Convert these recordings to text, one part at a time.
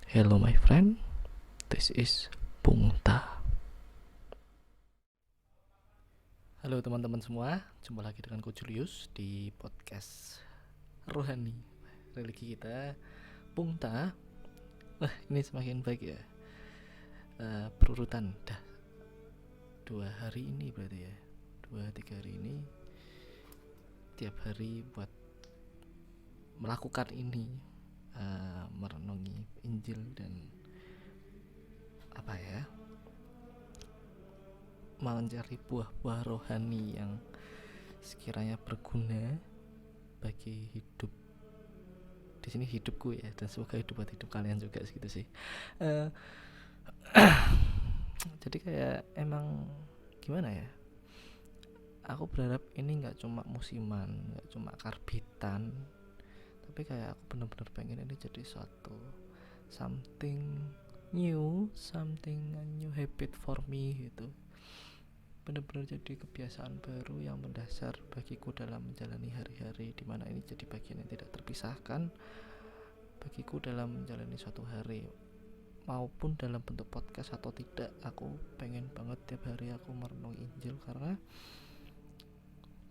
Hello my friend, this is Pungta. Halo teman-teman semua, jumpa lagi dengan Ko Julius di podcast Rohani religi kita Pungta. Wah, ini semakin baik ya. Berurutan dah 2 hari ini berarti ya, 2-3 hari ini tiap hari buat melakukan ini, merenungi Injil dan mencari buah-buah rohani yang sekiranya berguna bagi hidup di sini, hidupku ya, dan semoga buat hidup kalian juga gitu sih. Jadi kayak emang gimana ya, aku berharap ini nggak cuma musiman, nggak cuma karbitan, tapi kayak aku benar-benar pengen ini jadi suatu something new, a new habit for me gitu. Benar-benar jadi kebiasaan baru yang mendasar bagiku dalam menjalani hari-hari, dimana ini jadi bagian yang tidak terpisahkan bagiku dalam menjalani suatu hari, maupun dalam bentuk podcast atau tidak. Aku pengen banget tiap hari aku merenung Injil, karena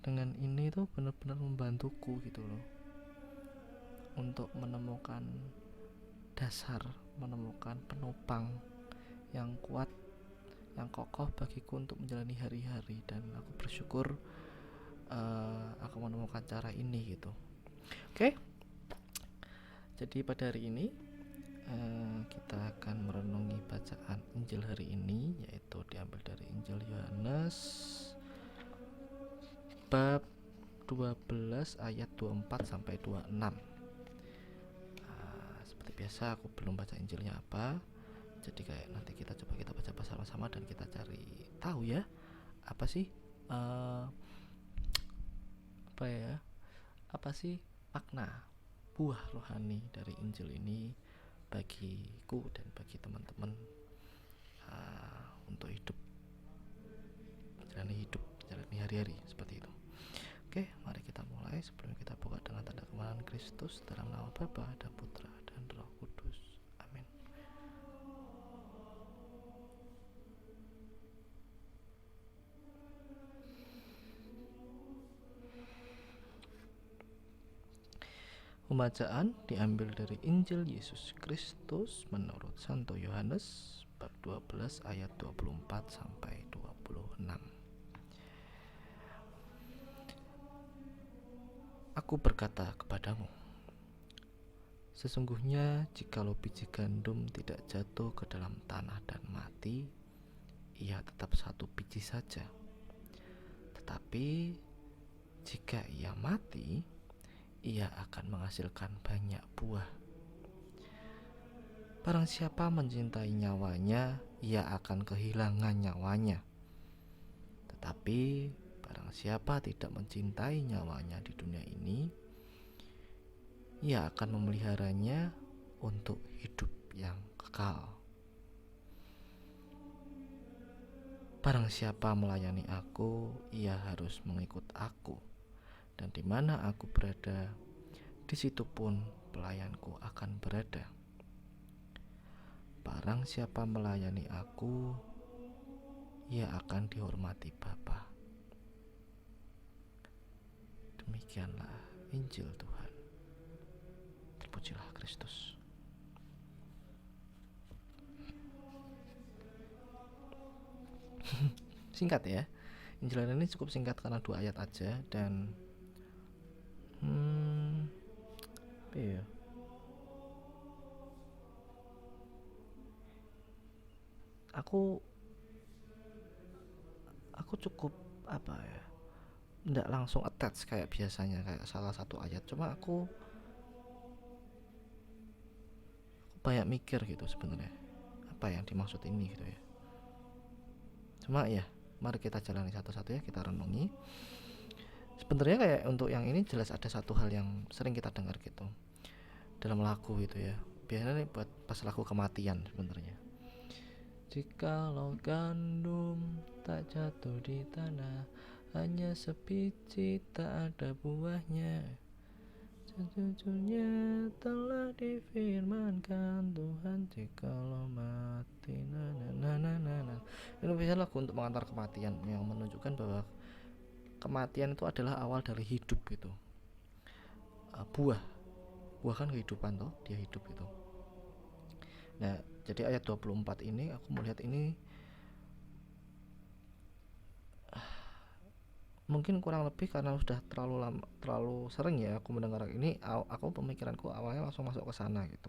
dengan ini tuh benar-benar membantuku gitu loh, untuk menemukan dasar, menemukan penopang yang kuat, yang kokoh bagiku untuk menjalani hari-hari. Dan aku bersyukur aku menemukan cara ini gitu. Oke. Jadi pada hari ini kita akan merenungi bacaan Injil hari ini, yaitu diambil dari Injil Yohanes bab 12 ayat 24 sampai 26. Seperti biasa aku belum baca Injilnya apa, jadi kayak nanti kita baca bersama-sama dan kita cari tahu ya, apa sih apa sih makna buah rohani dari Injil ini bagiku dan bagi teman-teman, untuk menjalani hari-hari seperti itu. Oke, mari kita mulai. Sebelum kita buka dengan tanda kebenaran Kristus, dalam nama Bapa dan Putra dan Roh Kudus. Amin. Pembacaan diambil dari Injil Yesus Kristus menurut Santo Yohanes bab 12 ayat 24 sampai 26. Aku berkata kepadamu, sesungguhnya jikalau biji gandum tidak jatuh ke dalam tanah dan mati, ia tetap satu biji saja. Tetapi jika ia mati, ia akan menghasilkan banyak buah. Barang siapa mencintai nyawanya, ia akan kehilangan nyawanya. Tetapi barang siapa tidak mencintai nyawanya di dunia ini, ia akan memeliharanya untuk hidup yang kekal. Barang siapa melayani aku, ia harus mengikut aku, dan di mana aku berada, di situ pun pelayanku akan berada. Barang siapa melayani aku, ia akan dihormati Bapa. Demikianlah Injil Tuhan. Terpujilah Kristus. Singkat ya, Injil ini cukup singkat karena 2 ayat aja. Dan aku cukup nggak langsung attach kayak biasanya, kayak salah satu ayat. Cuma aku banyak mikir gitu sebenarnya apa yang dimaksud ini gitu ya. Cuma ya, mari kita jalani satu-satu ya, kita renungi. Sebenarnya kayak untuk yang ini jelas ada satu hal yang sering kita dengar gitu dalam lagu gitu ya. Biasanya buat pas lagu kematian sebenarnya. Jikalau gandum tak jatuh di tanah, hanya sebiji tak ada buahnya. Sejujurnya telah difirmankan Tuhan jikalau mati Ini biasanya lagu untuk mengantar kematian, yang menunjukkan bahwa kematian itu adalah awal dari hidup gitu. Buah kan kehidupan toh, dia hidup itu. Nah, jadi ayat 24 ini aku melihat ini mungkin kurang lebih karena sudah terlalu sering ya aku mendengar ini, aku pemikiranku awalnya langsung masuk ke sana gitu.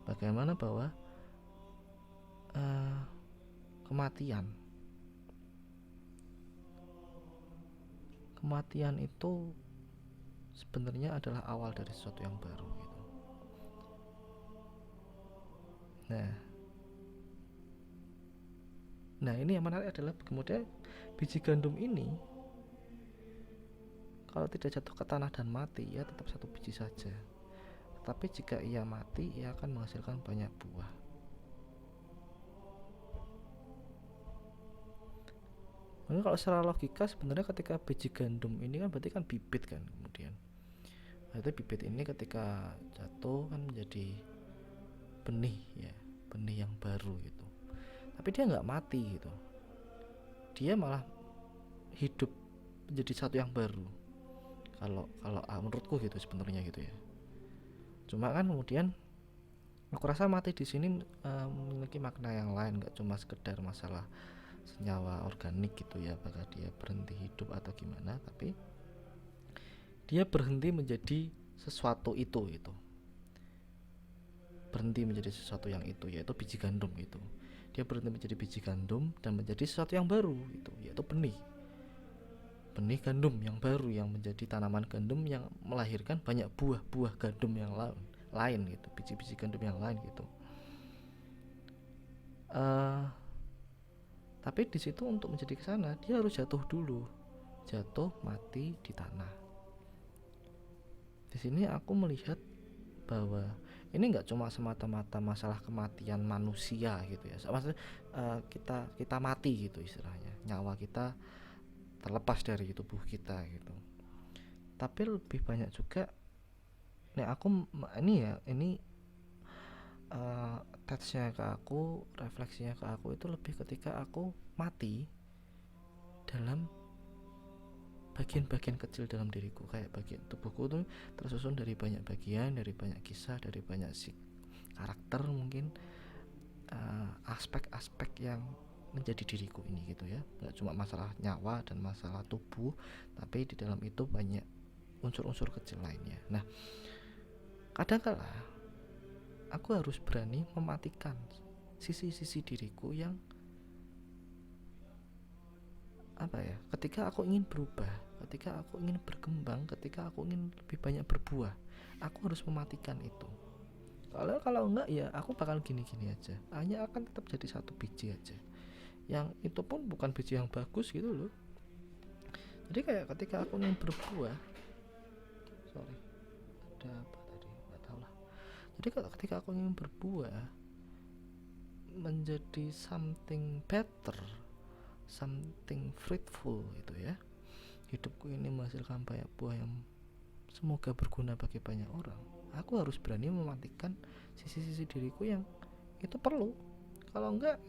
Bagaimana bahwa kematian itu sebenarnya adalah awal dari sesuatu yang baru gitu. Nah ini yang menarik adalah kemudian biji gandum ini kalau tidak jatuh ke tanah dan mati, ya tetap satu biji saja. Tapi jika ia mati, ia akan menghasilkan banyak buah. Mungkin kalau secara logika sebenarnya ketika biji gandum ini kan berarti kan bibit kan, kemudian berarti bibit ini ketika jatuh kan menjadi benih ya, benih yang baru gitu. Tapi dia nggak mati gitu, dia malah hidup menjadi satu yang baru. Kalau menurutku gitu sebenarnya gitu ya. Cuma kan kemudian aku rasa mati di sini memiliki makna yang lain, nggak cuma sekedar masalah senyawa organik gitu ya, apakah dia berhenti hidup atau gimana, tapi dia berhenti menjadi sesuatu itu berhenti menjadi sesuatu yang itu, yaitu biji gandum gitu. Dia berhenti menjadi biji gandum dan menjadi sesuatu yang baru itu, yaitu benih gandum yang baru, yang menjadi tanaman gandum yang melahirkan banyak buah gandum yang lain gitu, biji-biji gandum yang lain gitu. Tapi di situ untuk menjadi kesana dia harus jatuh dulu, mati di tanah. Di sini aku melihat bahwa ini nggak cuma semata-mata masalah kematian manusia gitu ya, maksudnya kita mati gitu istilahnya, nyawa kita terlepas dari tubuh kita gitu. Tapi lebih banyak juga nih aku ini touchnya ke aku, refleksinya ke aku itu lebih ketika aku mati dalam bagian-bagian kecil dalam diriku, kayak bagian tubuhku tuh tersusun dari banyak bagian, dari banyak kisah, dari banyak karakter mungkin, aspek-aspek yang menjadi diriku ini gitu ya. Gak cuma masalah nyawa dan masalah tubuh, tapi di dalam itu banyak unsur-unsur kecil lainnya. Nah, kadang-kala aku harus berani mematikan sisi-sisi diriku yang ketika aku ingin berubah, ketika aku ingin berkembang, ketika aku ingin lebih banyak berbuah, aku harus mematikan itu. Kalau enggak ya aku bakal gini-gini aja, hanya akan tetap jadi satu biji aja, yang itu pun bukan biji yang bagus gitu loh. Jadi kayak ketika aku ingin berbuah, ada apa tadi nggak tahu lah. Jadi ketika aku ingin berbuah menjadi something better, something fruitful gitu ya, hidupku ini menghasilkan banyak buah yang semoga berguna bagi banyak orang, aku harus berani mematikan sisi-sisi diriku yang itu perlu. Kalau enggak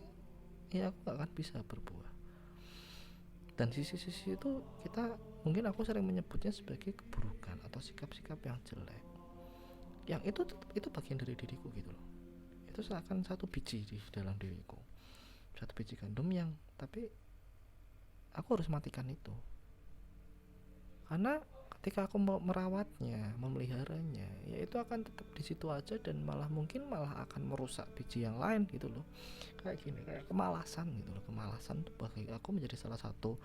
ya aku gak akan bisa berbuah. Dan sisi-sisi itu mungkin aku sering menyebutnya sebagai keburukan atau sikap-sikap yang jelek, yang itu bagian dari diriku gitu loh. Itu seakan satu biji di dalam diriku, satu biji gandum yang tapi aku harus matikan itu. Karena ketika aku merawatnya, memeliharanya, ya itu akan tetap di situ aja, dan mungkin malah akan merusak biji yang lain gitu loh. Kayak gini, kayak kemalasan gitu loh. Kemalasan itu bagi aku menjadi salah satu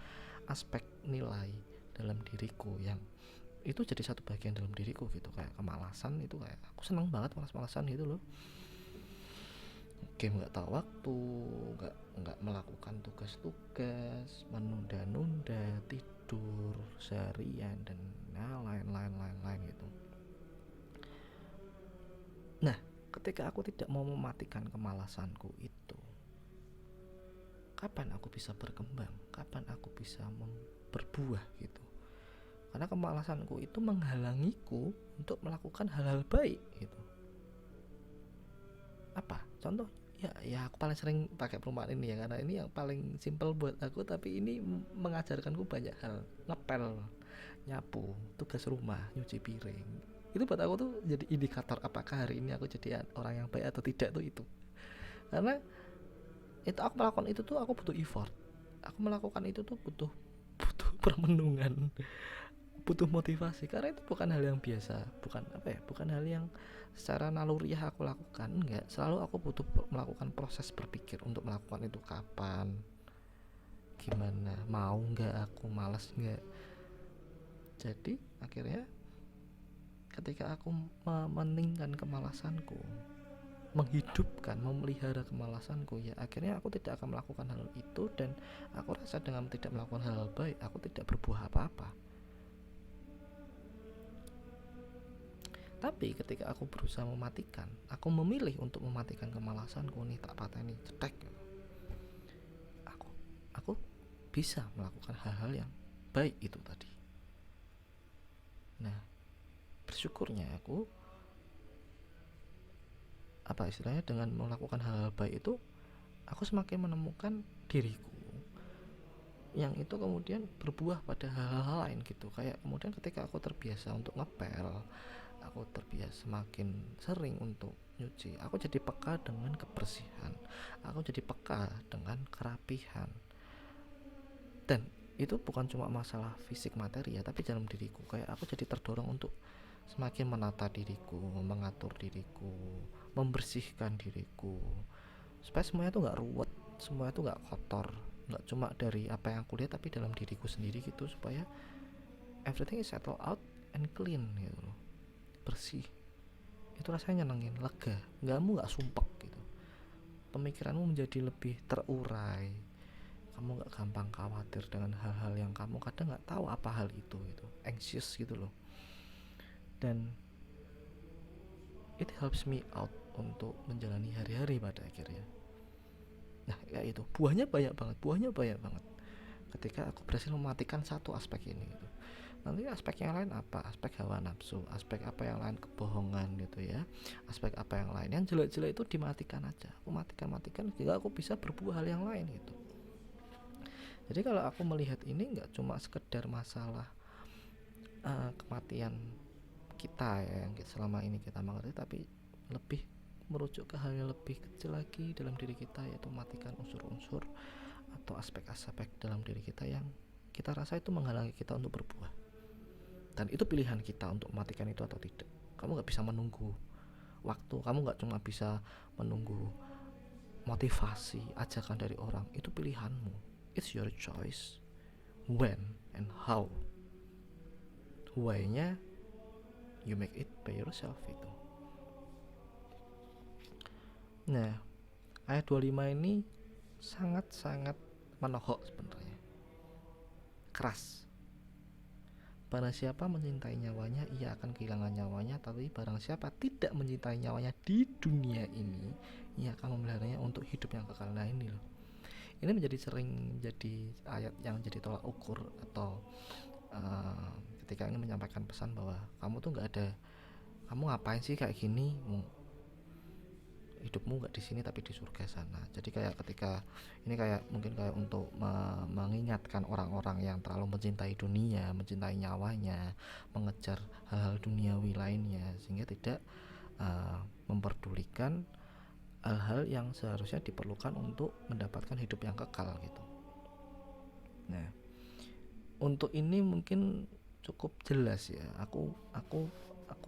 aspek nilai dalam diriku, yang itu jadi satu bagian dalam diriku gitu. Kayak kemalasan itu, kayak aku seneng banget malas-malasan gitu loh. Game gak tahu waktu, gak melakukan tugas-tugas, menunda-nunda, tidur seharian dan lain-lain gitu. Nah, ketika aku tidak mau mematikan kemalasanku itu, kapan aku bisa berkembang? Kapan aku bisa berbuah gitu? karena kemalasanku itu menghalangiku untuk melakukan hal-hal baik gitu. Apa contoh? Ya aku paling sering pakai perumpamaan ini ya, karena ini yang paling simple buat aku, tapi ini mengajarkanku banyak hal. Ngepel, nyapu, tugas rumah, nyuci piring, itu buat aku tuh jadi indikator apakah hari ini aku jadi orang yang baik atau tidak tuh itu. Karena itu aku melakukan itu tuh aku butuh effort, aku melakukan itu tuh butuh butuh permenungan, butuh motivasi, karena itu bukan hal yang biasa, bukan hal yang secara naluriah aku lakukan. Enggak, selalu aku butuh melakukan proses berpikir untuk melakukan itu. Kapan, gimana, mau nggak aku, malas nggak. Jadi akhirnya ketika aku mementingkan kemalasanku, menghidupkan, memelihara kemalasanku, ya akhirnya aku tidak akan melakukan hal itu. Dan aku rasa dengan tidak melakukan hal baik, aku tidak berbuah apa-apa. Tapi ketika aku berusaha mematikan, aku memilih untuk mematikan kemalasanku, nih tak pateni cetek, aku bisa melakukan hal-hal yang baik itu tadi. Nah, bersyukurnya aku istilahnya dengan melakukan hal-hal baik itu, aku semakin menemukan diriku yang itu kemudian berbuah pada hal-hal lain gitu. Kayak kemudian ketika aku terbiasa untuk ngepel, aku terbiasa semakin sering untuk nyuci, aku jadi peka dengan kebersihan, aku jadi peka dengan kerapihan. Dan itu bukan cuma masalah fisik materi ya, tapi dalam diriku, kayak aku jadi terdorong untuk semakin menata diriku, mengatur diriku, membersihkan diriku, supaya semuanya tuh gak ruwet, semuanya tuh gak kotor, gak cuma dari apa yang aku lihat, tapi dalam diriku sendiri gitu, supaya everything is settled out and clean gitu loh, bersih. Itu rasanya nyenengin, lega, kamu gak sumpek gitu, pemikiranmu menjadi lebih terurai, kamu gak gampang khawatir dengan hal-hal yang kamu kadang gak tahu apa hal itu gitu, anxious gitu loh. Dan it helps me out untuk menjalani hari-hari pada akhirnya. Nah ya itu, buahnya banyak banget ketika aku berhasil mematikan satu aspek ini gitu. Nanti aspek yang lain apa? Aspek hawa nafsu, aspek apa yang lain, kebohongan gitu ya, aspek apa yang lain, yang jelek-jelek itu dimatikan aja. Aku matikan sehingga aku bisa berbuah hal yang lain gitu. Jadi kalau aku melihat ini nggak cuma sekedar masalah kematian kita ya, yang selama ini kita mengerti, tapi lebih merujuk ke hal yang lebih kecil lagi dalam diri kita, yaitu matikan unsur-unsur atau aspek-aspek dalam diri kita yang kita rasa itu menghalangi kita untuk berbuah. Dan itu pilihan kita untuk mematikan itu atau tidak. Kamu gak bisa menunggu waktu, kamu gak cuma bisa menunggu motivasi, ajakan dari orang. Itu pilihanmu, it's your choice when and how. Why-nya you make it by yourself itu. Nah, ayat 25 ini sangat-sangat menohok sebenarnya, keras. Barang siapa mencintai nyawanya, ia akan kehilangan nyawanya. Tapi barang siapa tidak mencintai nyawanya di dunia ini, ia akan memeliharanya untuk hidup yang kekal. Nah ini loh, ini menjadi sering jadi ayat yang jadi tolak ukur, atau ketika ini menyampaikan pesan bahwa kamu tuh nggak ada, kamu ngapain sih kayak gini, hidupmu nggak di sini tapi di surga sana. Jadi kayak ketika ini kayak mungkin kayak untuk mengingatkan orang-orang yang terlalu mencintai dunia, mencintai nyawanya, mengejar hal-hal duniawi lainnya, sehingga tidak memperdulikan hal-hal yang seharusnya diperlukan untuk mendapatkan hidup yang kekal gitu. Nah, untuk ini mungkin cukup jelas ya. Aku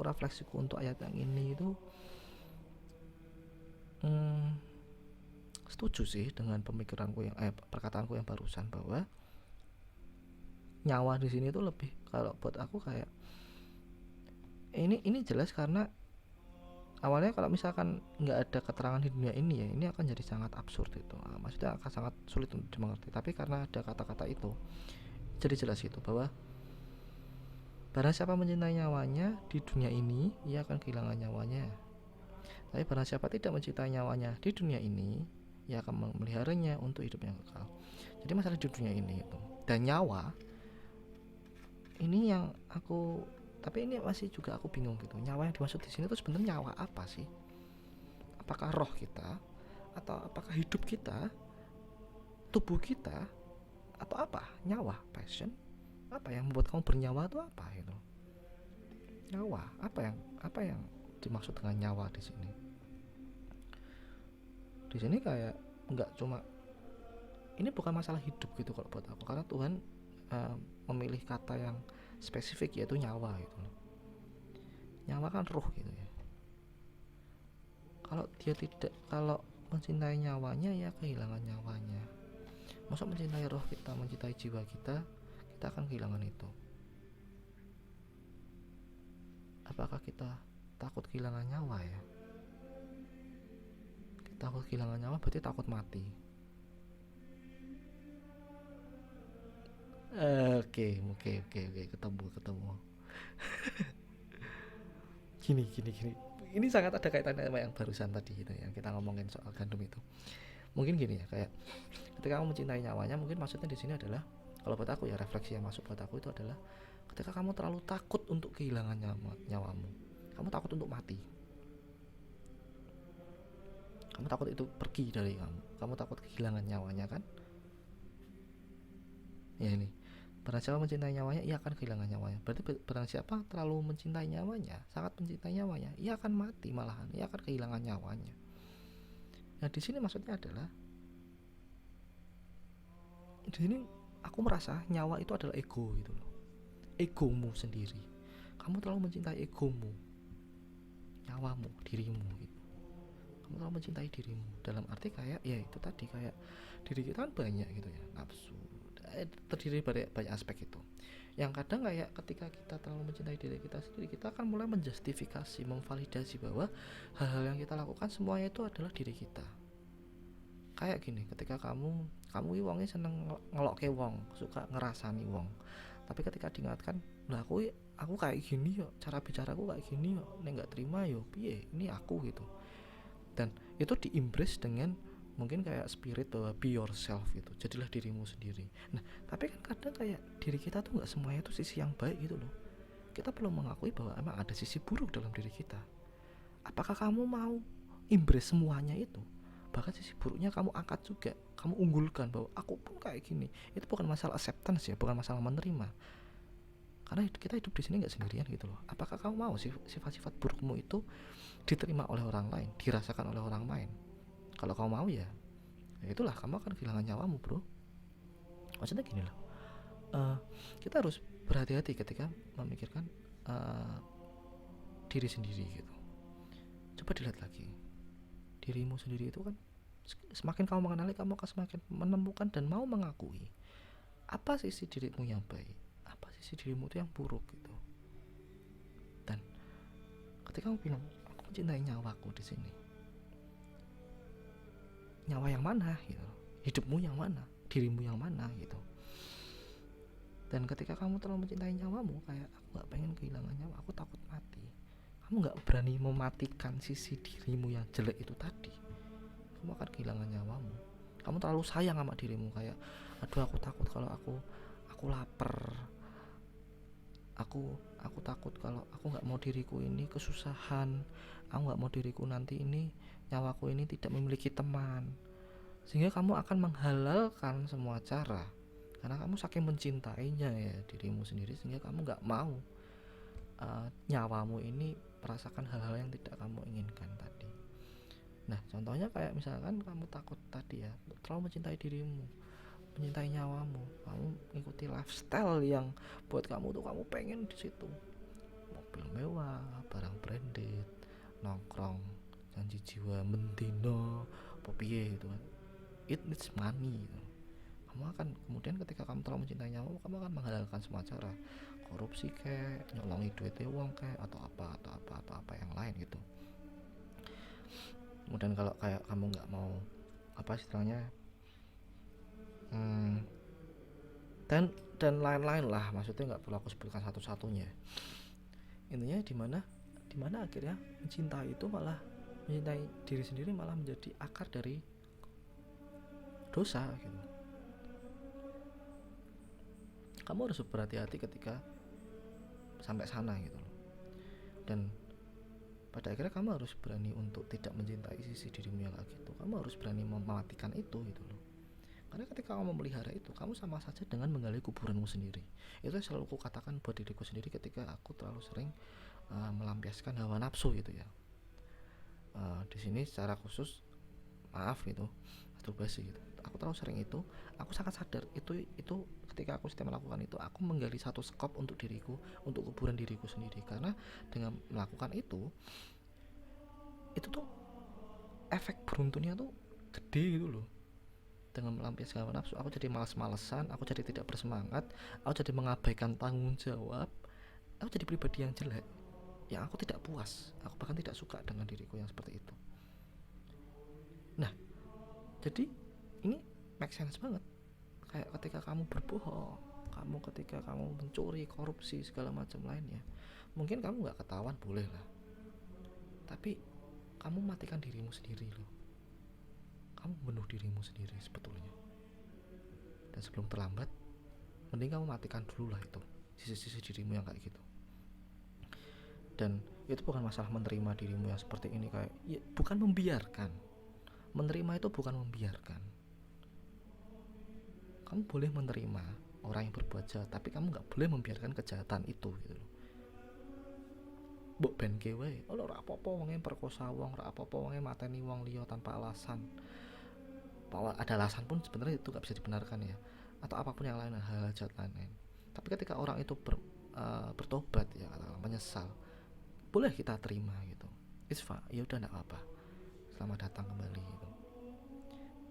refleksiku untuk ayat yang ini itu setuju sih dengan pemikiranku yang perkataanku yang barusan, bahwa nyawa di sini tuh lebih, kalau buat aku kayak ini jelas. Karena awalnya kalau misalkan nggak ada keterangan di dunia ini ya, ini akan jadi sangat absurd itu, maksudnya akan sangat sulit untuk dimengerti. Tapi karena ada kata-kata itu, jadi jelas itu bahwa barang siapa mencintai nyawanya di dunia ini, ia akan kehilangan nyawanya. Tapi barang siapa tidak mencintai nyawanya di dunia ini, ia akan memeliharanya untuk hidup yang kekal. Jadi masalah di dunia ini itu, dan nyawa ini yang aku, tapi ini masih juga aku bingung gitu, nyawa yang dimaksud di sini tuh sebenarnya nyawa apa sih? Apakah roh kita, atau apakah hidup kita, tubuh kita, atau apa? Nyawa, passion, apa yang membuat kamu bernyawa itu apa itu? Nyawa, apa yang dimaksud dengan nyawa di sini? Di sini kayak nggak cuma, ini bukan masalah hidup gitu kalau buat aku, karena Tuhan uh, memilih kata yang spesifik yaitu nyawa gitu loh. Nyawa kan ruh gitu ya. Kalau dia tidak, kalau mencintai nyawanya ya kehilangan nyawanya. Masa mencintai roh kita, mencintai jiwa kita, kita akan kehilangan itu. Apakah kita takut kehilangan nyawa ya? Kita takut kehilangan nyawa berarti takut mati. Oke, ketemu. Gini. Ini sangat ada kaitannya sama yang barusan tadi gitu ya, kita ngomongin soal gandum itu. Mungkin gini ya, kayak ketika kamu mencintai nyawanya, mungkin maksudnya di sini adalah, kalau buat aku ya, refleksi yang masuk buat aku itu adalah ketika kamu terlalu takut untuk kehilangan nyawamu. Kamu takut untuk mati. Kamu takut itu pergi dari kamu. Kamu takut kehilangan nyawanya kan? Ya ini. Barang siapa mencintai nyawanya, ia akan kehilangan nyawanya. Berarti barang siapa terlalu mencintai nyawanya, sangat mencintai nyawanya, ia akan mati malahan, ia akan kehilangan nyawanya. Nah, di sini maksudnya adalah, di sini aku merasa nyawa itu adalah ego gitu loh. Egomu sendiri. Kamu terlalu mencintai egomu, nyawamu, dirimu gitu. Kamu terlalu mencintai dirimu, dalam arti kayak ya itu tadi, kayak diri kita kan banyak gitu ya, nafsu, terdiri dari banyak aspek itu, yang kadang kayak ketika kita terlalu mencintai diri kita sendiri, kita akan mulai menjustifikasi, memvalidasi bahwa hal-hal yang kita lakukan semuanya itu adalah diri kita. Kayak gini, ketika kamu wongnya seneng ngelokke wong, suka ngerasani wong, tapi ketika diingatkan, lah aku kayak gini yo, cara bicaraku kayak gini yo, nek nggak terima yo piye, ini aku gitu. Dan itu diimpress dengan mungkin kayak spirit bahwa be yourself gitu, jadilah dirimu sendiri. Nah, tapi kan kadang kayak diri kita tuh nggak semuanya tuh sisi yang baik gitu loh. Kita perlu mengakui bahwa emang ada sisi buruk dalam diri kita. Apakah kamu mau embrace semuanya itu? Bahkan sisi buruknya kamu angkat juga, kamu unggulkan bahwa aku pun kayak gini. Itu bukan masalah acceptance ya, bukan masalah menerima. Karena kita hidup di sini nggak sendirian gitu loh. Apakah kamu mau sifat-sifat burukmu itu diterima oleh orang lain, dirasakan oleh orang lain? Kalau kamu mau ya itulah, kamu akan kehilangan nyawamu bro. Maksudnya gini loh, kita harus berhati-hati ketika memikirkan diri sendiri gitu. Coba dilihat lagi, dirimu sendiri itu kan, semakin kamu mengenali, kamu akan semakin menemukan dan mau mengakui apa sisi dirimu yang baik, apa sisi dirimu itu yang buruk gitu. Dan ketika kamu bilang aku mencintai nyawaku di sini, nyawa yang mana gitu, hidupmu yang mana, dirimu yang mana gitu. Dan ketika kamu terlalu mencintai nyawamu, kayak aku gak pengen kehilangan nyawa, aku takut mati, kamu gak berani mematikan sisi dirimu yang jelek itu tadi, kamu akan kehilangan nyawamu. Kamu terlalu sayang sama dirimu, kayak aduh aku takut kalau aku lapar, aku takut kalau aku nggak mau diriku ini kesusahan, aku nggak mau diriku nanti ini, nyawaku ini tidak memiliki teman, sehingga kamu akan menghalalkan semua cara karena kamu saking mencintainya ya dirimu sendiri, sehingga kamu nggak mau nyawamu ini merasakan hal-hal yang tidak kamu inginkan tadi. Nah contohnya kayak misalkan kamu takut tadi ya, terlalu mencintai dirimu, mencintai nyawamu, kamu mengikuti lifestyle yang buat kamu tuh kamu pengen di situ, mobil mewah, barang branded, nongkrong janji jiwa mendino popiye gitu kan, it needs money gitu. Kamu akan kemudian ketika kamu terlalu mencintai nyawamu, kamu akan menghalalkan semua cara, korupsi kayak nyolongi duitnya wong kayak atau apa yang lain gitu. Kemudian kalau kayak kamu nggak mau apa istilahnya dan lain-lain lah, maksudnya nggak perlu aku sebutkan satu-satunya. Intinya di mana akhirnya mencintai itu malah, mencintai diri sendiri malah menjadi akar dari dosa gitu. Kamu harus berhati-hati ketika sampai sana gitu loh. Dan pada akhirnya kamu harus berani untuk tidak mencintai sisi dirimu yang kayak gitu. Kamu harus berani mematikan itu gitu loh. Karena ketika kamu memelihara itu, kamu sama saja dengan menggali kuburanmu sendiri. Itu yang selalu aku katakan buat diriku sendiri ketika aku terlalu sering melampiaskan hawa nafsu gitu ya. Di sini secara khusus, maaf gitu, masturbasi gitu. Aku terlalu sering itu. Aku sangat sadar itu ketika aku sedang melakukan itu, aku menggali satu skop untuk diriku, untuk kuburan diriku sendiri. Karena dengan melakukan itu tuh efek beruntunnya tuh gede gitu loh. Dengan melampiaskan hawa nafsu, aku jadi malas-malesan, aku jadi tidak bersemangat, aku jadi mengabaikan tanggung jawab, aku jadi pribadi yang jelek, yang aku tidak puas, aku bahkan tidak suka dengan diriku yang seperti itu. Nah, jadi ini make sense banget. Kayak ketika kamu berbohong, ketika kamu mencuri, korupsi, segala macam lainnya, mungkin kamu gak ketahuan, boleh lah, tapi kamu matikan dirimu sendiri loh. Kamu bunuh dirimu sendiri sebetulnya. Dan sebelum terlambat, mending kamu matikan dulu lah itu sisi-sisi dirimu yang kayak gitu. Dan itu bukan masalah menerima dirimu yang seperti ini, kayak ya, bukan membiarkan. Menerima itu bukan membiarkan. Kamu boleh menerima orang yang berbuat jahat, tapi kamu gak boleh membiarkan kejahatan itu gitu loh. Mbok ben kewe, ora apa-apa wonge perkosa wong, ora apa-apa wonge mateni wong liya tanpa alasan. Bahwa ada alasan pun sebenarnya itu gak bisa dibenarkan ya, atau apapun yang lain, hal-hal jahat lain. Tapi ketika orang itu bertobat ya, menyesal, boleh kita terima gitu. It's fine, ya udah gak apa-apa, selamat datang kembali gitu.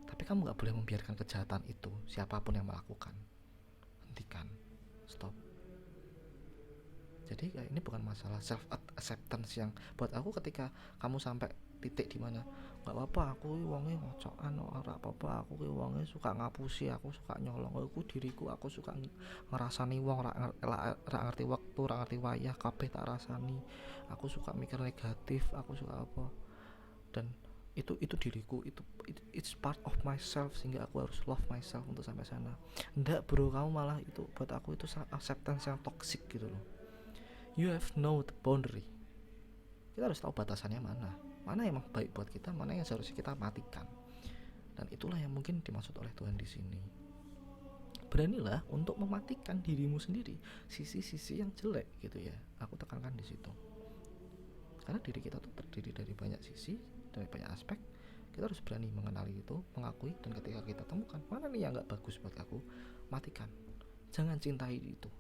Tapi kamu gak boleh membiarkan kejahatan itu, siapapun yang melakukan. Hentikan, stop. Jadi kayak ini bukan masalah self acceptance yang buat aku ketika kamu sampai titik di mana nggak apa-apa aku wonge ngocokan, ora apa-apa aku wonge suka ngapusi, aku suka nyolong, aku diriku, aku suka ngerasani wong, ora ngerti waktu, ora ngerti wayah, kabeh tak rasani, aku suka mikir negatif, aku suka apa, dan itu diriku, it's part of myself, sehingga aku harus love myself untuk sampai sana. Nggak bro, kamu malah itu buat aku itu acceptance yang toxic gitu loh. You have no boundary. Kita harus tahu batasannya mana yang baik buat kita, mana yang seharusnya kita matikan. Dan itulah yang mungkin dimaksud oleh Tuhan di sini. Beranilah untuk mematikan dirimu sendiri, sisi-sisi yang jelek gitu ya. Aku tekankan di situ. Karena diri kita tuh terdiri dari banyak sisi, dari banyak aspek. Kita harus berani mengenali itu, mengakui, dan ketika kita temukan mana nih yang gak bagus buat aku, matikan. Jangan cintai itu.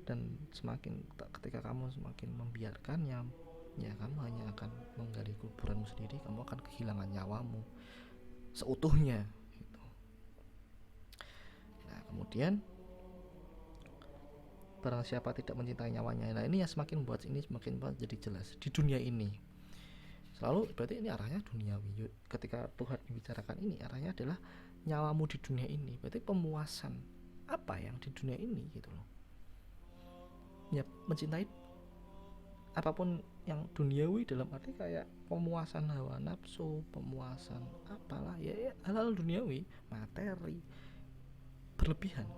Dan semakin ketika kamu semakin membiarkannya, ya kamu hanya akan menggali kuburanmu sendiri, kamu akan kehilangan nyawamu seutuhnya gitu. Nah kemudian barang siapa tidak mencintai nyawanya, nah ini yang semakin buat jadi jelas di dunia ini. Selalu berarti ini arahnya duniawi. Ketika Tuhan membicarakan ini, arahnya adalah nyawamu di dunia ini. Berarti pemuasan apa yang di dunia ini gitu loh. Ya mencintai apapun yang duniawi dalam arti kayak pemuasan hawa nafsu, pemuasan apalah ya hal-hal duniawi, materi berlebihan.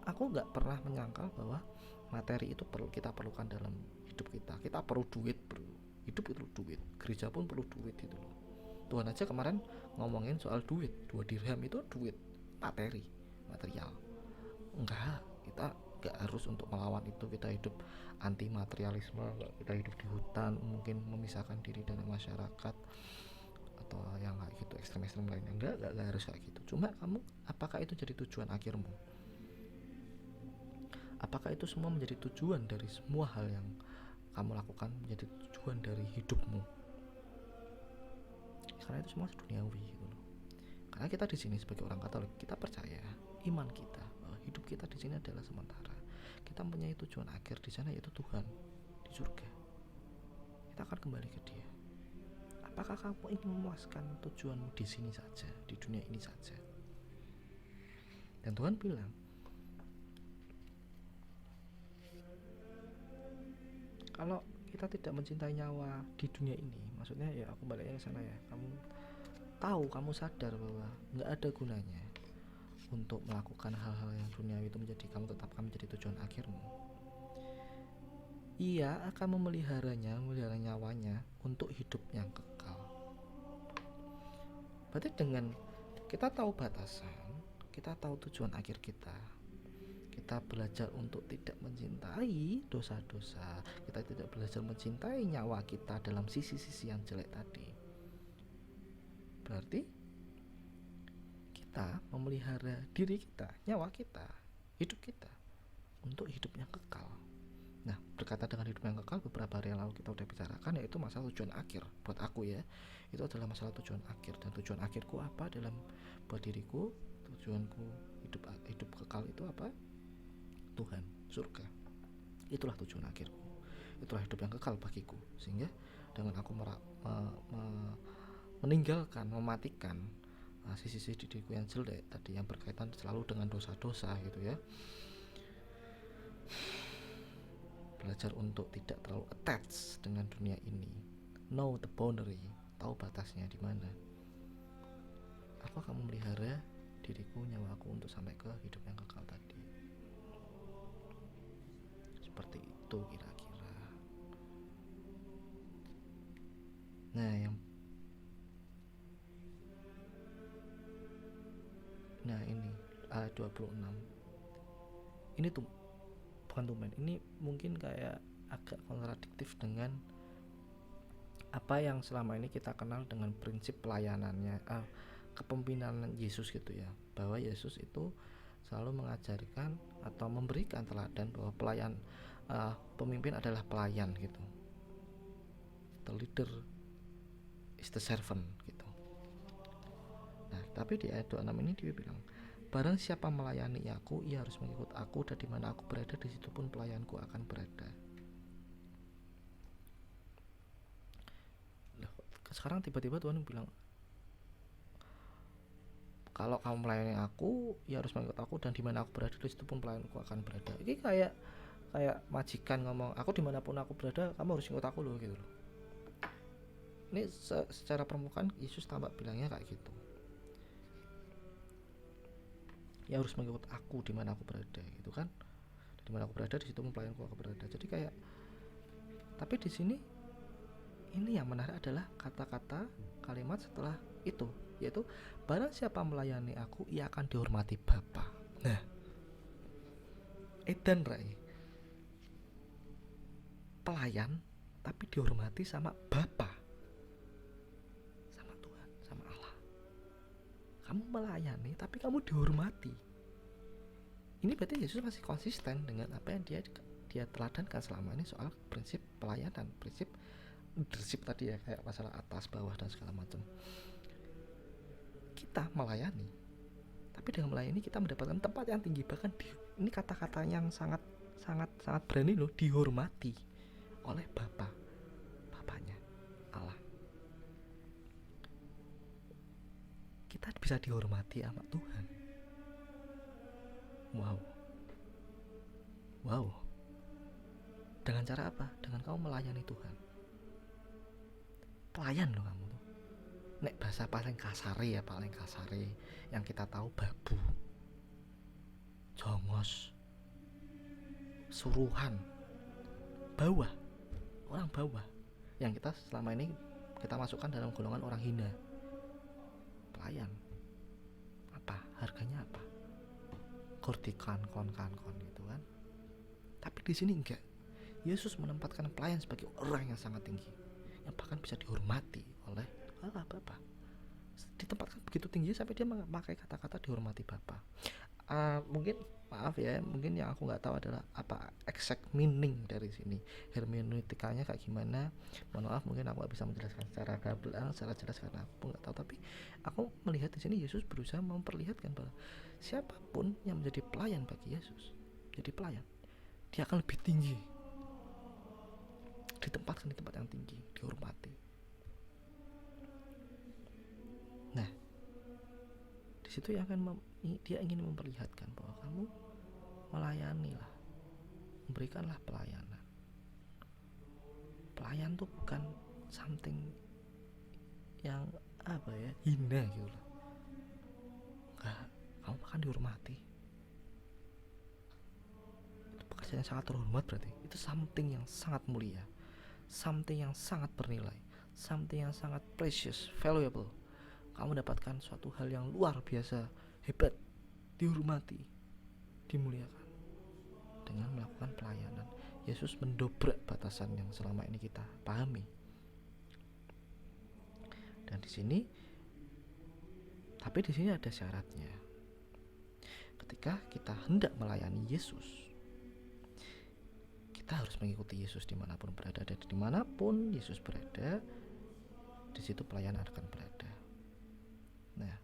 Aku nggak pernah menyangkal bahwa materi itu kita perlukan dalam hidup kita. Kita perlu duit bro, hidup itu duit, gereja pun perlu duit itu loh. Tuhan aja kemarin ngomongin soal duit, 2 dirham itu duit, material. Enggak, kita gak harus untuk melawan itu, kita hidup anti materialisme, kita hidup di hutan, mungkin memisahkan diri dari masyarakat atau yang kayak gitu, ekstrem-ekstrem lainnya. Enggak harus kayak gitu. Cuma kamu, apakah itu jadi tujuan akhirmu? Apakah itu semua menjadi tujuan dari semua hal yang kamu lakukan, menjadi tujuan dari hidupmu? Karena itu semua duniawi gitu loh. Karena kita di sini sebagai orang Katolik, kita percaya iman kita bahwa hidup kita di sini adalah sementara. Kita mempunyai tujuan akhir di sana, yaitu Tuhan di surga. Kita akan kembali ke Dia. Apakah kamu ingin memuaskan tujuanmu di sini saja, di dunia ini saja? Dan Tuhan bilang, kalau kita tidak mencintai nyawa di dunia ini, maksudnya ya aku baliknya ke sana ya. Kamu tahu, kamu sadar bahwa nggak ada gunanya untuk melakukan hal-hal yang duniawi itu kamu tetapkan menjadi tujuan akhirmu, ia akan memelihara nyawanya untuk hidup yang kekal. Berarti dengan kita tahu batasan, kita tahu tujuan akhir kita belajar untuk tidak mencintai dosa-dosa, kita tidak belajar mencintai nyawa kita dalam sisi-sisi yang jelek tadi. Berarti kita memelihara diri kita, nyawa kita, hidup kita untuk hidup yang kekal. Nah, berkaitan dengan hidup yang kekal, beberapa hari yang lalu kita udah bicarakan, yaitu masalah tujuan akhir. Buat aku ya, itu adalah masalah tujuan akhir. Dan tujuan akhirku apa dalam buat diriku, tujuanku hidup kekal itu apa? Tuhan, surga. Itulah tujuan akhirku, itulah hidup yang kekal bagiku. Sehingga dengan aku meninggalkan, mematikan sisi-sisi diriku yang jelek tadi, yang berkaitan selalu dengan dosa-dosa gitu ya, belajar untuk tidak terlalu attach dengan dunia ini, know the boundary, tahu batasnya di mana, aku akan memelihara diriku, nyawaku untuk sampai ke hidup yang kekal tadi. Seperti itu kira-kira. Nah ini ayat 26 ini tuh bukan tumben, ini mungkin kayak agak kontradiktif dengan apa yang selama ini kita kenal dengan prinsip pelayanannya, kepemimpinan Yesus gitu ya, bahwa Yesus itu selalu mengajarkan atau memberikan teladan bahwa pemimpin adalah pelayan gitu. The leader is the servant gitu. Nah, tapi di ayat 26 ini dia bilang, barang siapa melayani aku, ia harus mengikut aku, dan di mana aku berada, di situ pun pelayanku akan berada. Nah, sekarang tiba-tiba Tuhan bilang, kalau kamu melayani aku, ya harus mengikut aku, dan di mana aku berada, di situ pun pelayanku akan berada. Ini kayak majikan ngomong, aku dimanapun aku berada, kamu harus ikut aku loh gitu loh. Ini secara permukaan Yesus tampak bilangnya kayak gitu, ya harus mengikut aku di mana aku berada gitu kan, di mana aku berada, di situ pun pelayanku akan berada. Jadi kayak, tapi di sini ini yang menarik adalah kata-kata kalimat setelah itu, yaitu barang siapa melayani aku, ia akan dihormati Bapa. Nah, edan rai, pelayan tapi dihormati sama Bapa, sama Tuhan, sama Allah. Kamu melayani tapi kamu dihormati. Ini berarti Yesus masih konsisten dengan apa yang dia teladankan selama ini soal prinsip pelayanan, prinsip leadership tadi ya, kayak masalah atas bawah dan segala macam. Kita melayani, tapi dengan melayani kita mendapatkan tempat yang tinggi. Bahkan ini kata-kata yang sangat berani loh, dihormati oleh Bapaknya Allah. Kita bisa dihormati sama Tuhan. Wow. Dengan cara apa? Dengan kamu melayani Tuhan. Pelayan loh kamu tuh. Nek bahasa paling kasare yang kita tahu, babu, jongos, suruhan, orang bawah yang kita selama ini kita masukkan dalam golongan orang hina. Pelayan apa? Harganya apa? Kortikan kon gitu kan. Tapi di sini enggak. Yesus menempatkan pelayan sebagai orang yang sangat tinggi, yang bahkan bisa dihormati oleh Allah Bapa. Ditempatkan begitu tinggi sampai dia memakai kata-kata dihormati Bapa. Mungkin maaf ya, mungkin yang aku nggak tahu adalah apa exact meaning dari sini, hermeneutikanya kayak gimana. Mohon maaf, mungkin aku nggak bisa menjelaskan secara gamblang, secara jelas karena aku nggak tahu. Tapi aku melihat di sini Yesus berusaha memperlihatkan bahwa siapapun yang menjadi pelayan bagi Yesus, jadi pelayan, dia akan lebih tinggi, ditempatkan di tempat yang tinggi, dihormati. Nah, di situ dia ingin memperlihatkan bahwa kamu melayanilah, memberikanlah pelayanan. Pelayan tuh bukan something yang hina gitu loh. Enggak, kamu akan dihormati. Itu pekerjaan yang sangat terhormat, berarti itu something yang sangat mulia, something yang sangat bernilai, something yang sangat precious, valuable. Kamu mendapatkan suatu hal yang luar biasa, hebat, dihormati, dimuliakan dengan melakukan pelayanan. Yesus mendobrak batasan yang selama ini kita pahami. Dan di sini, tapi di sini ada syaratnya. Ketika kita hendak melayani Yesus, kita harus mengikuti Yesus dimanapun berada. Dan dimanapun Yesus berada, di situ pelayanan akan berada. Nah,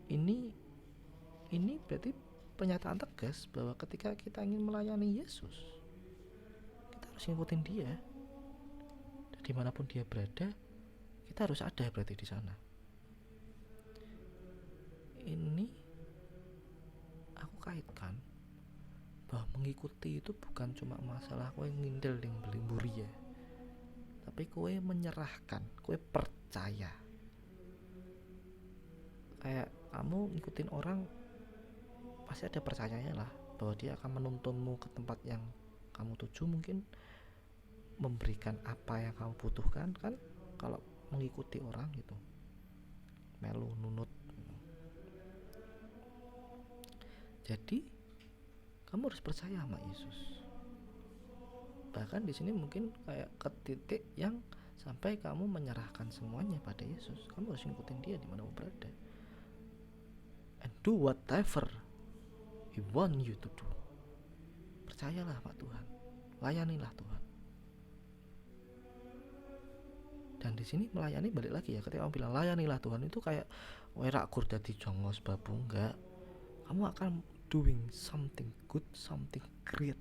ini berarti pernyataan tegas bahwa ketika kita ingin melayani Yesus, kita harus ngikutin Dia. Dan dimanapun Dia berada, kita harus ada berarti di sana. Ini aku kaitkan bahwa mengikuti itu bukan cuma masalah kowe ngindel ning beli ya, tapi kowe menyerahkan, kowe percaya. Kayak kamu ngikutin orang, pasti ada percayanya lah bahwa dia akan menuntunmu ke tempat yang kamu tuju, mungkin memberikan apa yang kamu butuhkan. Kan kalau mengikuti orang gitu, melu nunut. Jadi kamu harus percaya sama Yesus. Bahkan di sini mungkin kayak ke titik yang sampai kamu menyerahkan semuanya pada Yesus. Kamu harus ngikutin Dia di mana kamu berada. And do whatever He want you to do. Percayalah sama Tuhan, layanilah Tuhan. Dan di sini melayani, balik lagi ya, ketika kamu bilang layanilah Tuhan, itu kayak werak kur dadi jongos babu, enggak. Kamu akan doing something good, something great,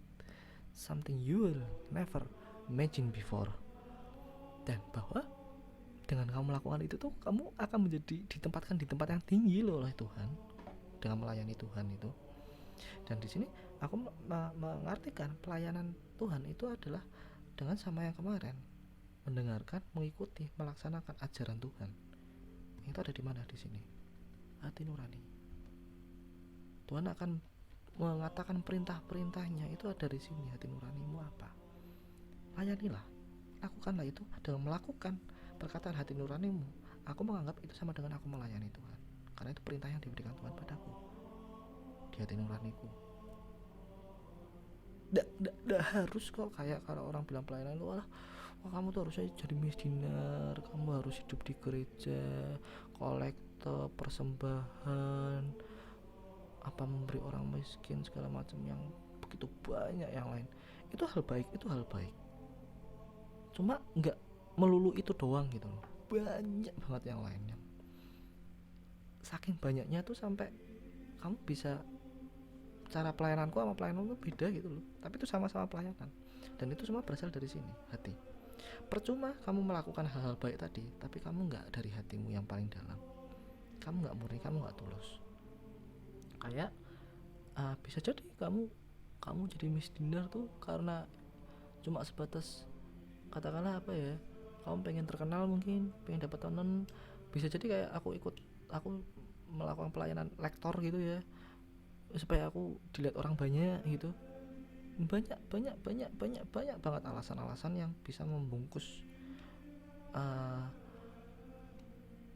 something you will never imagine before. Dan bahwa dengan kamu melakukan itu tuh, kamu akan ditempatkan di tempat yang tinggi loh oleh Tuhan dengan melayani Tuhan itu. Dan di sini aku mengartikan pelayanan Tuhan itu adalah dengan sama yang kemarin, mendengarkan, mengikuti, melaksanakan ajaran Tuhan. Itu ada di mana di sini? Hati nurani. Tuhan akan mengatakan perintah-perintahnya itu ada di sini. Hati nuranimu apa? Layanilah, lakukanlah itu. Dengan melakukan perkataan hati nuranimu, aku menganggap itu sama dengan aku melayani Tuhan, karena itu perintah yang diberikan Tuhan padaku di hati nuraniku. Nggak harus kok kayak kalau orang bilang pelayanan itu, wah kamu tuh harusnya jadi misdinar, kamu harus hidup di gereja, kolektor, persembahan, apa memberi orang miskin, segala macam yang begitu banyak yang lain. Itu hal baik, cuma nggak melulu itu doang gitu loh. Banyak banget yang lainnya. Saking banyaknya tuh sampai kamu bisa, cara pelayananku sama pelayananmu beda gitu loh, tapi itu sama-sama pelayanan. Dan itu semua berasal dari sini, hati. Percuma kamu melakukan hal-hal baik tadi, tapi kamu nggak dari hatimu yang paling dalam. Kamu nggak murni, kamu nggak tulus. Kayak bisa jadi kamu jadi misdinar tuh karena cuma sebatas, katakanlah apa ya, kamu pengen terkenal, mungkin pengen dapat tonton. Bisa jadi kayak aku melakukan pelayanan lektor gitu ya, supaya aku dilihat orang banyak gitu. Banyak banget alasan-alasan yang bisa membungkus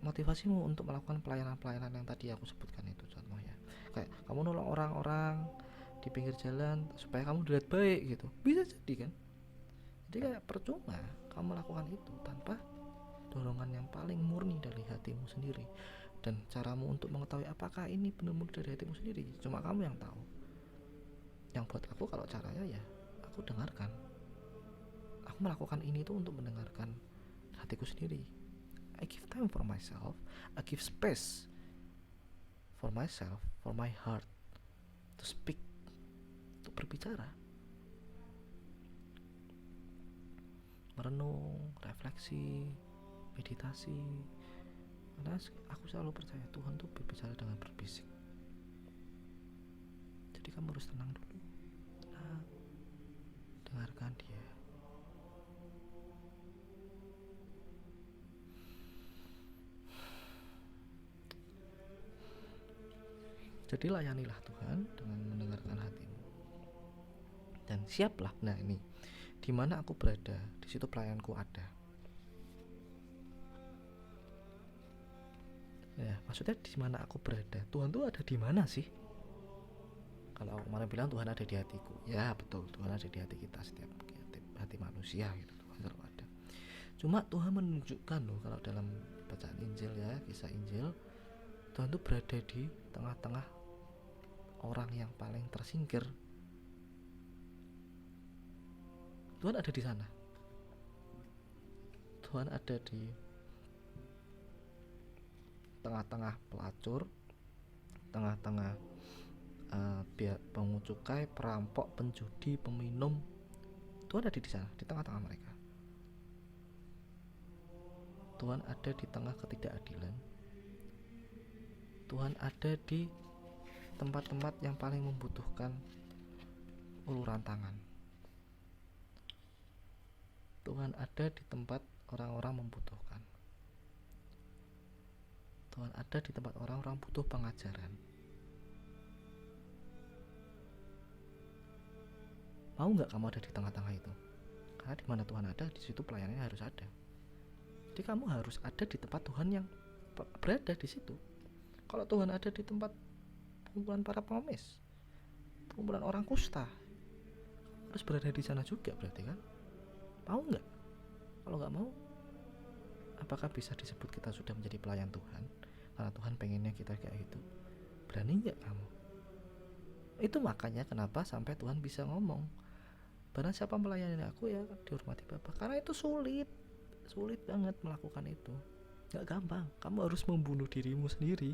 motivasimu untuk melakukan pelayanan-pelayanan yang tadi aku sebutkan itu. Contohnya kayak kamu nolong orang-orang di pinggir jalan supaya kamu dilihat baik gitu, bisa jadi kan. Jadi kayak percuma kamu melakukan itu tanpa dorongan yang paling murni dari hatimu sendiri. Dan caramu untuk mengetahui apakah ini benar-benar dari hatimu sendiri, cuma kamu yang tahu. Yang buat aku, kalau caranya ya aku dengarkan. Aku melakukan ini tuh untuk mendengarkan hatiku sendiri. I give time for myself, I give space for myself, for my heart to speak, untuk berbicara, merenung, refleksi, meditasi. Karena aku selalu percaya Tuhan tuh berbicara dengan berbisik. Jadi kamu harus tenang dulu, tenang, dengarkan Dia. Jadi layanilah Tuhan dengan mendengarkan hatimu. Dan siaplah, nah ini, di mana aku berada, di situ pelayanku ada. Ya, maksudnya di mana aku berada, Tuhan tuh ada di mana sih? Kalau aku kemarin bilang Tuhan ada di hatiku, ya betul, Tuhan ada di hati kita, setiap hati manusia gitu, Tuhan selalu ada. Cuma Tuhan menunjukkan loh, kalau dalam bacaan Injil ya, kisah Injil, Tuhan tuh berada di tengah-tengah orang yang paling tersingkir. Tuhan ada di sana. Tuhan ada di tengah-tengah pelacur, tengah-tengah pungut cukai, perampok, penjudi, peminum. Tuhan ada di sana, di tengah-tengah mereka. Tuhan ada di tengah ketidakadilan. Tuhan ada di tempat-tempat yang paling membutuhkan uluran tangan. Tuhan ada di tempat orang-orang membutuhkan. Tuhan ada di tempat orang-orang butuh pengajaran. Mau nggak kamu ada di tengah-tengah itu? Karena di mana Tuhan ada, di situ pelayanannya harus ada. Jadi kamu harus ada di tempat Tuhan yang berada di situ. Kalau Tuhan ada di tempat kumpulan para pengemis, kumpulan orang kusta, harus berada di sana juga berarti kan? Mau nggak? Kalau nggak mau, apakah bisa disebut kita sudah menjadi pelayan Tuhan? Karena Tuhan pengennya kita kayak gitu. Berani nggak kamu? Itu makanya kenapa sampai Tuhan bisa ngomong, barang siapa melayani aku ya dihormati Bapa. Karena itu sulit banget melakukan itu. Nggak gampang. Kamu harus membunuh dirimu sendiri.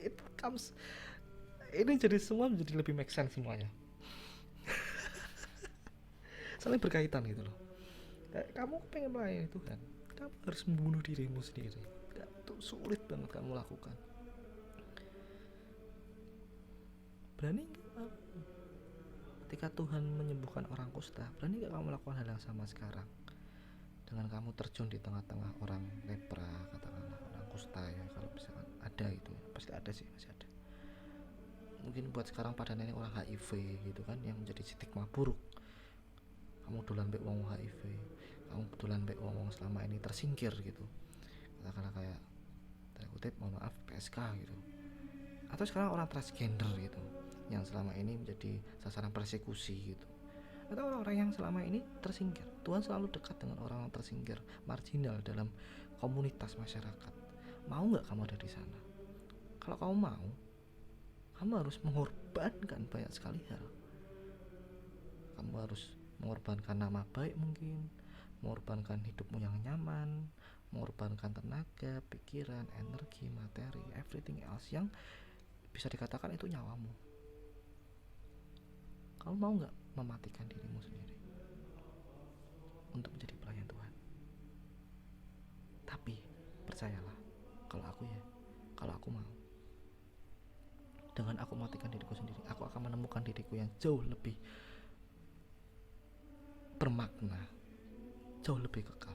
it comes, ini jadi semua menjadi lebih make sense semuanya. Saling berkaitan gitu loh. Kamu pengen melayani Tuhan, kamu harus membunuh dirimu sendiri. Itu sulit banget kamu lakukan. Berani gak ketika Tuhan menyembuhkan orang kusta? Berani gak kamu melakukan hal yang sama sekarang? Dengan kamu terjun di tengah-tengah orang lepra, katakanlah orang kusta ya, kalau misalkan ada itu, pasti ada sih, masih ada. Mungkin buat sekarang padanannya orang HIV gitu kan, yang menjadi stigma buruk. Kamu dolan mbek wong HIV, kamu dolan mbek wong selama ini tersingkir gitu, katakanlah kayak tanda kutip mohon maaf PSK gitu. Atau sekarang orang transgender gitu, yang selama ini menjadi sasaran persekusi gitu. Atau orang-orang yang selama ini tersingkir. Tuhan selalu dekat dengan orang-orang tersingkir, marginal dalam komunitas masyarakat. Mau nggak kamu ada di sana? Kalau kamu mau, kamu harus mengorbankan banyak sekali hal. Kamu harus mengorbankan nama baik mungkin, mengorbankan hidupmu yang nyaman, mengorbankan tenaga, pikiran, energi, materi, everything else yang bisa dikatakan itu nyawamu. Kamu mau nggak mematikan dirimu sendiri untuk menjadi pelayan Tuhan? Tapi percayalah, kalau aku mau, dengan aku matikan diriku sendiri, aku akan menemukan diriku yang jauh lebih bermakna, jauh lebih kekal.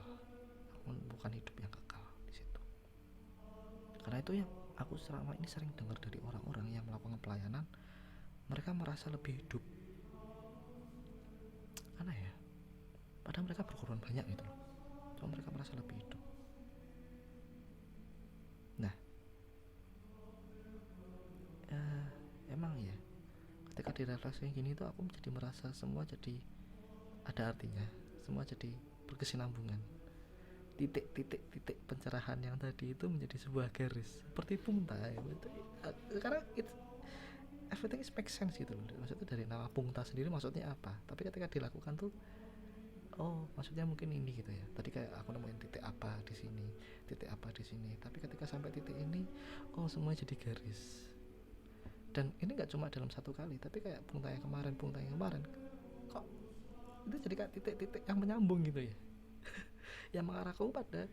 Aku menemukan hidup yang kekal di situ. Karena itu yang aku selama ini sering dengar dari orang-orang yang melakukan pelayanan, mereka merasa lebih hidup. Aneh ya, padahal mereka berkorban banyak gitu loh, cuma mereka merasa lebih hidup. Nah, emang ya, ketika direfleksi gini tuh aku jadi merasa semua jadi ada artinya, semua jadi berkesinambungan. Titik pencerahan yang tadi itu menjadi sebuah garis seperti punta ya. Karena everything is make sense gitu loh. Maksudnya dari nama punta sendiri maksudnya apa, tapi ketika dilakukan tuh oh maksudnya mungkin ini gitu ya. Tadi kayak aku nemuin titik apa di sini, titik apa di sini, tapi ketika sampai titik ini oh semua jadi garis. Dan ini nggak cuma dalam satu kali, tapi kayak punta yang kemarin kok itu jadi kayak titik-titik yang menyambung gitu ya. Yang mengarahkanku pada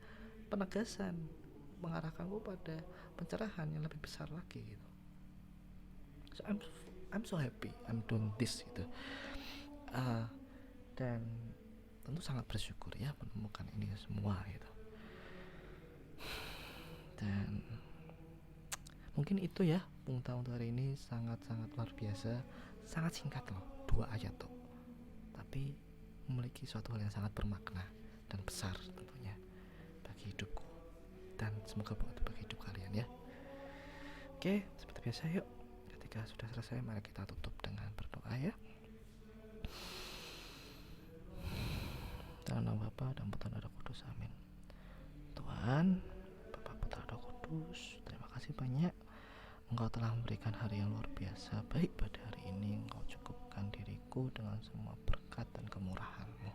penegasan, mengarahkanku pada pencerahan yang lebih besar lagi gitu. So I'm so happy I'm doing this gitu. Dan tentu sangat bersyukur ya menemukan ini semua gitu. Dan Mungkin itu ya Pungta untuk hari ini, sangat-sangat luar biasa, sangat singkat loh, 2 ayat tuh, tapi memiliki suatu hal yang sangat bermakna dan besar tentunya bagi hidupku, dan semoga bermanfaat bagi hidup kalian ya. Oke, seperti biasa yuk, ketika sudah selesai mari kita tutup dengan berdoa ya. Dalam nama Bapa dan Putra dan Roh Kudus, amin. Tuhan, Bapa, Putra, Roh Kudus, terima kasih banyak Engkau telah memberikan hari yang luar biasa. Baik pada hari ini Engkau cukupkan diriku dengan semua berkat dan kemurahan-Mu.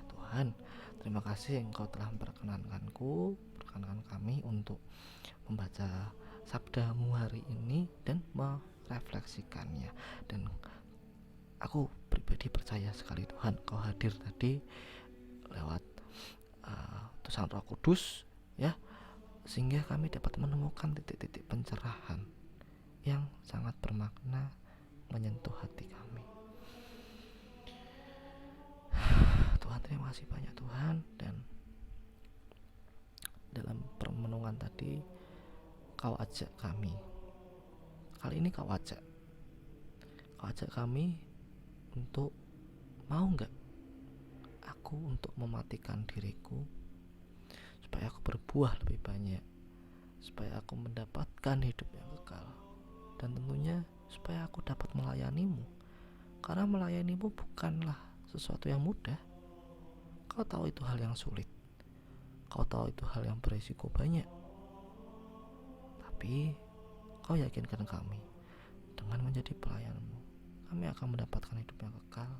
Tuhan, terima kasih Engkau telah memperkenankan kami untuk membaca sabda-Mu hari ini dan merefleksikannya. Dan aku pribadi percaya sekali Tuhan, Engkau hadir tadi lewat utusan Roh Kudus ya, sehingga kami dapat menemukan titik-titik pencerahan yang sangat bermakna, menyentuh hati kami. Tuhan, terima kasih banyak Tuhan. Dan dalam permenungan tadi Kau ajak kami, kali ini Kau ajak kami untuk, mau gak aku untuk mematikan diriku supaya aku berbuah lebih banyak, supaya aku mendapatkan hidup yang kekal, dan tentunya supaya aku dapat melayani-Mu. Karena melayani-Mu bukanlah sesuatu yang mudah. Kau tahu itu hal yang sulit, Kau tahu itu hal yang berisiko banyak, tapi Kau yakinkan kami dengan menjadi pelayan-Mu, kami akan mendapatkan hidup yang kekal,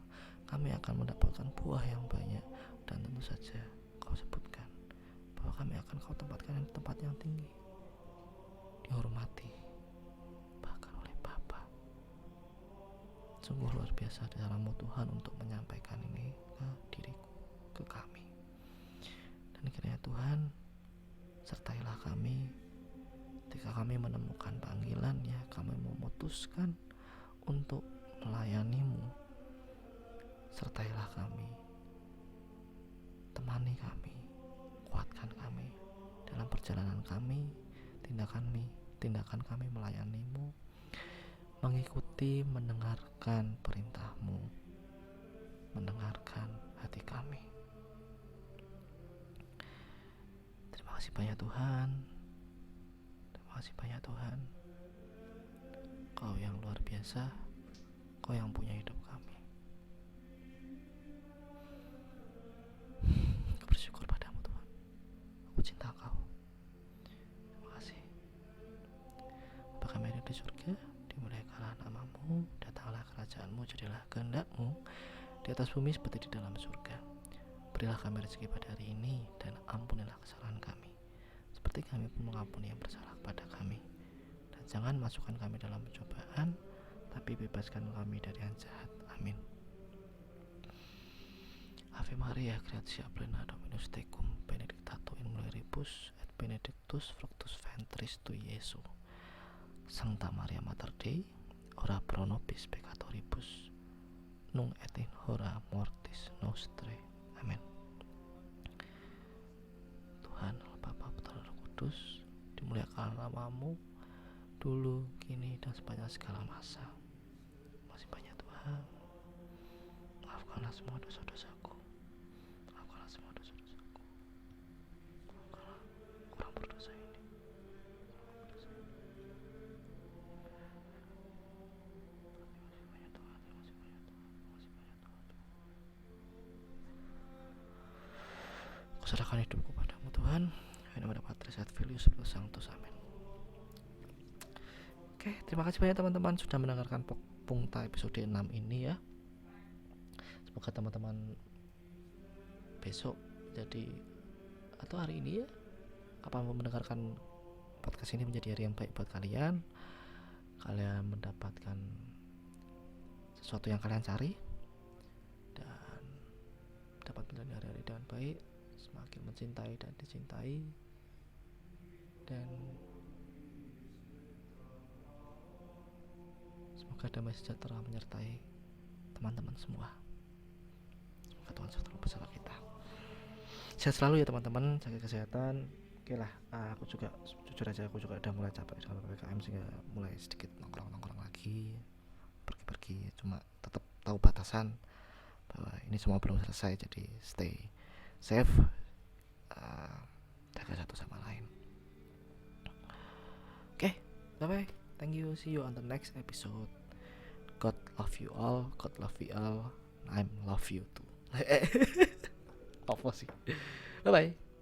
kami akan mendapatkan buah yang banyak, dan tentu saja Kau sebutkan bahwa kami akan Kau tempatkan di tempat yang tinggi, dihormati bahkan oleh Bapa. Sungguh luar biasa cara-Mu Tuhan untuk menyampaikan ini ke diriku, ke kami. Dan kiranya Tuhan, sertailah kami ketika kami menemukan panggilan ya, kami memutuskan untuk melayani-Mu. Sertailah kami, temani kami, kuatkan kami dalam perjalanan kami, tindakan kami melayani-Mu, mengikuti, mendengarkan perintah-Mu, mendengarkan hati kami. Terima kasih banyak Tuhan, terima kasih banyak Tuhan. Kau yang luar biasa, Kau yang punya hidup kami. Aku bersyukur padamu Tuhan, aku cinta Kau. Terima kasih. Bapa kami yang ada di surga, dimuliakanlah nama-Mu, datanglah kerajaan-Mu, jadilah kehendak-Mu di atas bumi seperti di dalam surga. Berilah kami rezeki pada hari ini, dan ampunilah kesalahan kami seperti kami pun mengampuni yang bersalah kepada kami. Dan jangan masukkan kami dalam pencobaan, tapi bebaskan kami dari yang jahat. Amin. Ave Maria, gratia plena Dominus tecum, benedicta tu in mulieribus, et benedictus fructus ventris tui, Iesus. Sancta Maria Mater Dei, ora pro nobis peccatoribus, nunc et in hora mortis nostrae. Amin. Tuhan, Bapa, Putra, Roh Kudus, dimuliakan nama-Mu dulu, kini, dan sepanjang segala masa. Masih banyak Tuhan. Maafkanlah semua dosa-dosaku, maafkanlah semua dosa-dosaku, maafkanlah kurang berdosa ini. Masih banyak Tuhan, masih banyak Tuhan, masih banyak Tuhan. Aku serahkan hidupku padamu Tuhan, in nomine Patris et Filius Spiritus Sanctus, amin. Oke, terima kasih banyak teman-teman sudah mendengarkan Pungta episode 6 ini ya. Semoga teman-teman besok jadi, atau hari ini ya, kapan mau mendengarkan podcast ini, menjadi hari yang baik buat kalian. Kalian mendapatkan sesuatu yang kalian cari, dan dapat menjalani hari-hari dengan baik, semakin mencintai dan dicintai, dan semoga damai sejahtera menyertai teman-teman semua. Semoga Tuhan selalu bersama kita. Sehat selalu ya teman-teman, jaga kesehatan. Oke lah, aku juga jujur jujur aja aku juga udah mulai capek dengan PPKM, sehingga mulai sedikit nongkrong lagi, pergi-pergi, cuma tetap tahu batasan bahwa ini semua belum selesai, jadi stay safe, jaga satu sama lain. Oke, bye bye, thank you, see you on the next episode. God love you all, God love you all, I'm love you too. Apa sih? Bye bye.